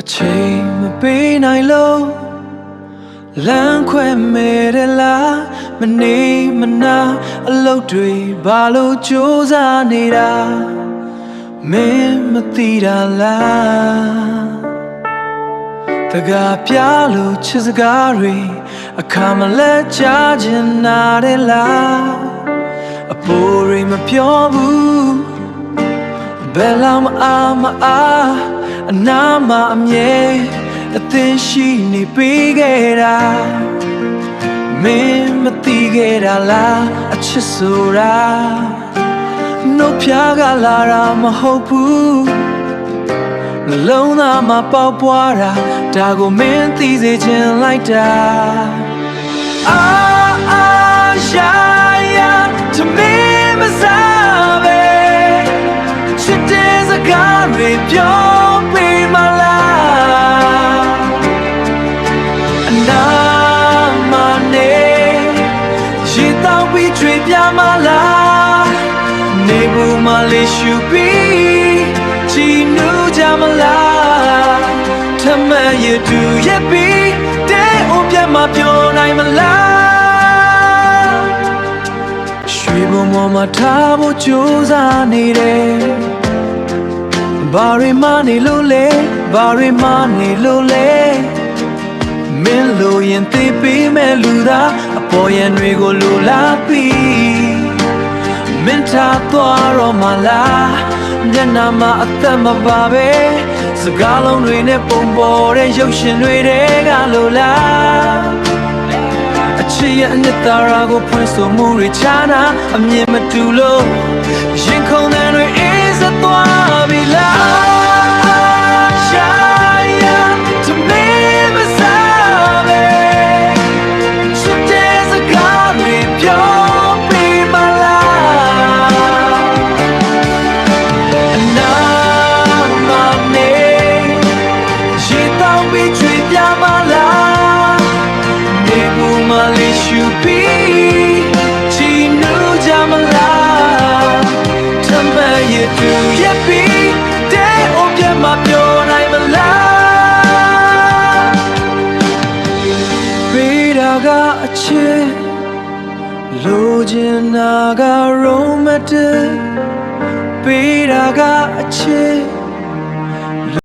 အချိန်မပေးနိုင်လို့လမ်းခွဲမဲ့တယ်လားမနေမနာအလုပ်တွေဘာလို့ကြိုးစားနေတာမင်းမသိတာလားတကားပြလို့ချစ်စကားတွေအခါမလဲကြားချင်နာတယ်လားအပေါ်တွေမပြောဘူးဘယ်လောက်မအားအနာမအမြဲအသင်ရှိနေပေးခဲ့တာမင်းမသိခဲ့တာလားအချစ်ဆိုတာနှုတ်ဖြားကလာတာမဟုတ်ဘူးနှလုံးသားမှာပေါက်ပွားတာဒါကိုမင်းသိစေချင်လိုက်တာရှာရချမင်းမစားပဲချစ်တဲ့စကားတွေပြောပေးမလားအနာမနေရေတောက်ပြီးကြွေပြမလားနေဘူးမလေးရှူပြီးချီနူးကြမလားထမရတူရပြီးတဲ့အိုပြတ်မပြောနိုင်မလားရွှေဘုံပေါ်မှာထားဖို့ကြိုးစားနေတယ်ဘာတွေမှနေလို့လဲဘာတွေမှနေလို့လဲမင်းလိုရင်သိပေးမဲ့လူသားအပေါ်ရန်တွေကိုလိုလားပြီးမင်းထားသွားတော့မလားမျက်နှာမှာအသက်မပါပဲစကားလုံးတွေနဲ့ပုံပေါ်တဲ့ရုပ်ရှင်တွေတဲကလိုလားအချစ်ရဲ့အနှစ်သာရကိုဖွင့်ဆိုမှုတွေချာနာအမြင်မတူလို့ရင်ခုန်တဲ့တွေအေးစသွားပြီလားရှာရချမင်းမစားပဲချစ်တဲ့စကားတွေပြောပေးမလားအနာမနေရေတောင်းပြီးချွေပြမလားနေဘူးမလေးရှူပြီးချီနူးကြမလားထမရတူရပြီးတဲ့အိုပြတ်မပြောနိုင်မလားပေးတာကအချစ်လိုချင်တာက romantic ပေးတာကအချစ်